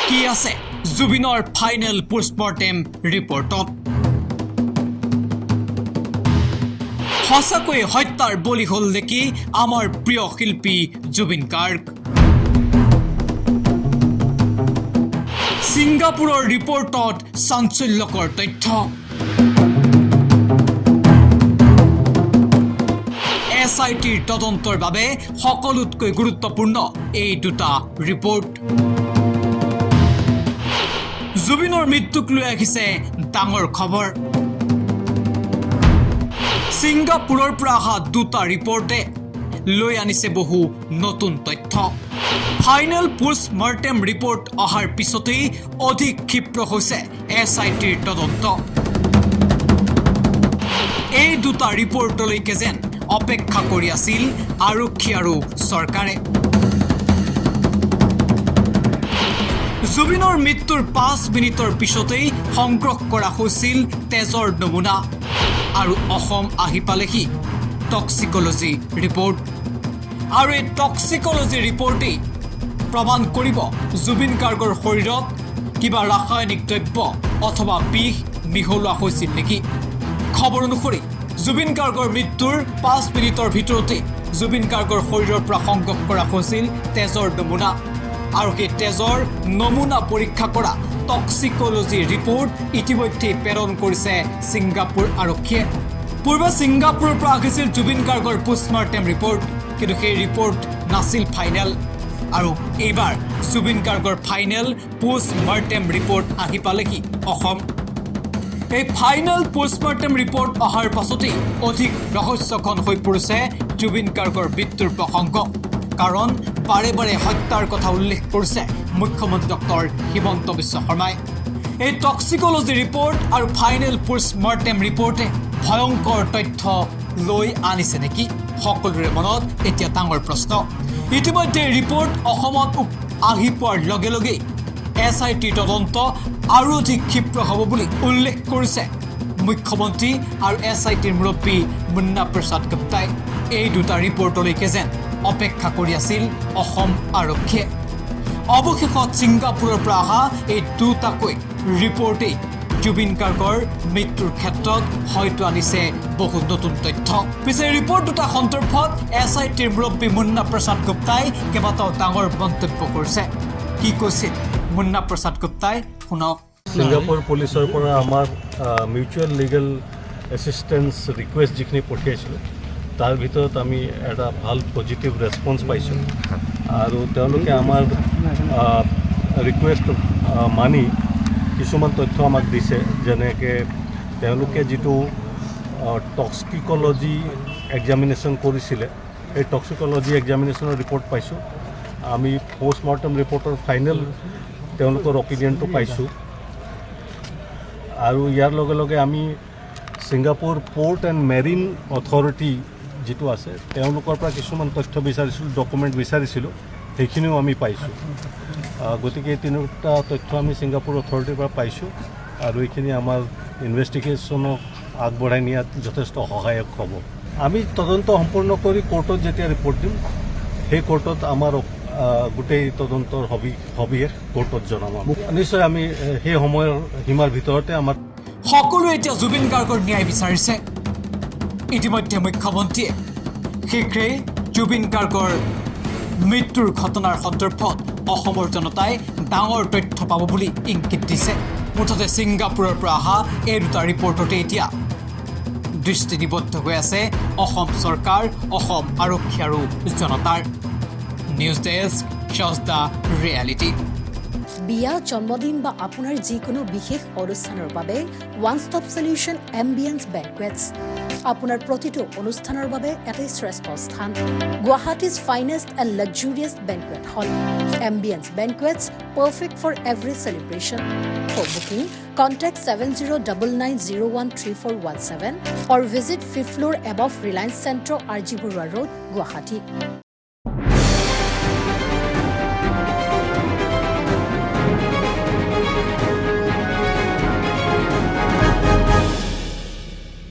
কি আছে জুবিনৰ ফাইনেল পোষ্টমৰ্টেম ৰিপৰ্টত সঁচাকৈ হত্যাৰ বলি হল নেকি আমাৰ প্ৰিয় শিল্পী জুবিন গাৰ্গ সিংগাপুৰৰ ৰিপৰ্টত চাঞ্চল্যকৰ তথ্য SITৰ তদন্তৰ বাবে সকলোতকৈ গুৰুত্বপূৰ্ণ এই দুটা ৰিপৰ্ট জুবিনৰ মৃত্যুক লৈ আহিছে ডাঙৰ খবৰ সিংগাপুৰৰ পৰা অহা দুটা ৰিপৰ্টে লৈ আনিছে বহু নতুন তথ্য ফাইনেল পোষ্টমৰ্টেম ৰিপৰ্ট অহাৰ পিছতেই অধিক ক্ষিপ্ৰ হৈছে SITৰ তদন্ত এই দুটা ৰিপৰ্টলৈকে যেন অপেক্ষা কৰি আছিল আৰক্ষী আৰু চৰকাৰে জুবিনৰ মৃত্যুৰ 5 মিনিটৰ পিছতেই সংগ্ৰহ কৰা হৈছিল তেজৰ নমুনা আৰু অসম আহি পালেহি টক্সিকোলজি ৰিপৰ্ট আৰু এই টক্সিকোলজি ৰিপৰ্টেই প্ৰমাণ কৰিব জুবিন গাৰ্গৰ শৰীৰত কিবা ৰাসায়নিক দ্ৰব্য অথবা বিষ মিহলোৱা হৈছিল নেকি খবৰ অনুসৰি জুবিন গাৰ্গৰ মৃত্যুৰ 5 মিনিটৰ ভিতৰতে জুবিন গাৰ্গৰ শৰীৰৰ পৰা সংগ্ৰহ কৰা হৈছিল তেজৰ নমুনা আৰু এই তেজৰ নমুনা পৰীক্ষা কৰা টক্সিকোলজি ৰিপৰ্ট ইতিমধ্যে প্ৰেৰণ কৰিছে সিংগাপুৰ আৰক্ষীয়ে পূৰ্বে সিংগাপুৰৰ পৰা আহিছিল জুবিন গাৰ্গৰ পোষ্টমৰ্টেম ৰিপৰ্ট কিন্তু সেই ৰিপৰ্ট নাছিল ফাইনেল আৰু এইবাৰ জুবিন গাৰ্গৰ ফাইনেল পোষ্টমৰ্টেম ৰিপৰ্ট আহি পালেহি অসম এই ফাইনেল পোষ্টমৰ্টেম ৰিপৰ্ট অহাৰ পাছতেই অধিক ৰহস্যঘন হৈ পৰিছে জুবিন গাৰ্গৰ মৃত্যুৰ প্ৰসংগ কাৰণ বাৰে বাৰে হত্যাৰ কথা উল্লেখ কৰিছে মুখ্যমন্ত্ৰী ডক্টৰ হিমন্ত বিশ্ব শৰ্মাই এই টক্সিকোলজি ৰিপৰ্ট আৰু ফাইনেল পোষ্টমৰ্টেম ৰিপৰ্টে ভয়ংকৰ তথ্য লৈ আনিছে নেকি সকলোৰে মনত এতিয়া ডাঙৰ প্ৰশ্ন ইতিমধ্যে ৰিপৰ্ট অসমত আহি পোৱাৰ লগে লগে SITৰ তদন্ত আৰু অধিক ক্ষিপ্ৰ হ'ব বুলি উল্লেখ কৰিছে মুখ্যমন্ত্ৰী আৰু SITৰ মুৰব্বী মুন্না প্ৰসাদ গুপ্তাই এই দুটা ৰিপৰ্টলৈকে যেন অপেক্ষা কৰি আছিল অসম আৰক্ষীয়ে অৱশেষত সিংগাপুৰৰ পৰা অহা এই দুটাকৈ ৰিপৰ্টেই জুবিন গাৰ্গৰ মৃত্যুৰ ক্ষেত্ৰত হয়তো আনিছে বহু নতুন তথ্য পিছে ৰিপৰ্ট দুটা সন্দৰ্ভত SITৰ মুৰব্বী মুন্না প্ৰসাদ গুপ্তাই কেইবাটাও ডাঙৰ মন্তব্য কৰিছে কি কৈছিল মুন্না প্ৰসাদ গুপ্তাই শুনক সিংগাপুৰ পুলিচৰ পৰা আমাৰ মিউচুৱেল লিগেল এছিষ্টেন্স ৰিকুৱেষ্ট যিখিনি পঠিয়াইছিলোঁ তাৰ ভিতৰত আমি এটা ভাল পজিটিভ ৰেছপন্স পাইছোঁ আৰু তেওঁলোকে আমাৰ ৰিকুৱেষ্ট মানি কিছুমান তথ্য আমাক দিছে যেনেকৈ তেওঁলোকে যিটো টক্সিকোলজি এক্সামিনেশ্যন কৰিছিলে সেই টক্সিকোলজি এক্সামিনেশ্যনৰ ৰিপৰ্ট পাইছোঁ আমি পোষ্টমৰ্টেম ৰিপৰ্টৰ ফাইনেল তেওঁলোকৰ অপিনিয়নটো পাইছোঁ আৰু ইয়াৰ লগে লগে আমি সিংগাপুৰ পোৰ্ট এণ্ড মেৰিন অথৰিটি যিটো আছে তেওঁলোকৰ পৰা কিছুমান তথ্য বিচাৰিছিলোঁ ডকুমেণ্ট বিচাৰিছিলোঁ সেইখিনিও আমি পাইছোঁ গতিকে এই তিনিটা তথ্য আমি সিংগাপুৰ অথৰিটিৰ পৰা পাইছোঁ আৰু এইখিনি আমাৰ ইনভেষ্টিগেশ্যনক আগবঢ়াই নিয়াত যথেষ্ট সহায়ক হ'ব আমি তদন্ত সম্পূৰ্ণ কৰি কোৰ্টত যেতিয়া ৰিপৰ্ট দিম সেই কোৰ্টত আমাৰ গোটেই তদন্তৰ সবিশেষ কোৰ্টত জনাম নিশ্চয় আমি সেই সময়ৰ সীমাৰ ভিতৰতে আমাৰ সকলোৱে এতিয়া জুবিন গাৰ্গৰ ন্যায় বিচাৰিছে ইতিমধ্যে মুখ্যমন্ত্ৰীয়ে শীঘ্ৰেই জুবিন গাৰ্গৰ মৃত্যুৰ ঘটনাৰ সন্দৰ্ভত অসমৰ জনতাই ডাঙৰ তথ্য পাব বুলি ইংগিত দিছে মুঠতে সিংগাপুৰৰ পৰা অহা এই দুটা ৰিপৰ্টতে এতিয়া দৃষ্টি নিবদ্ধ হৈ আছে অসম চৰকাৰ অসম আৰক্ষী আৰু জনতাৰ news desk shows the reality বিয়া জন্মদিন বা আপোনাৰ যিকোনো বিশেষ অনুষ্ঠানৰ বাবে one stop solution ambience banquets আপোনাৰ প্ৰতিটো অনুষ্ঠানৰ বাবে এটা শ্ৰেষ্ঠ স্থান Guwahati's finest and luxurious banquet hall ambience banquets perfect for every celebration for booking contact 7099013417 or visit 5th floor above Reliance Centro RG Burwa Road Guwahati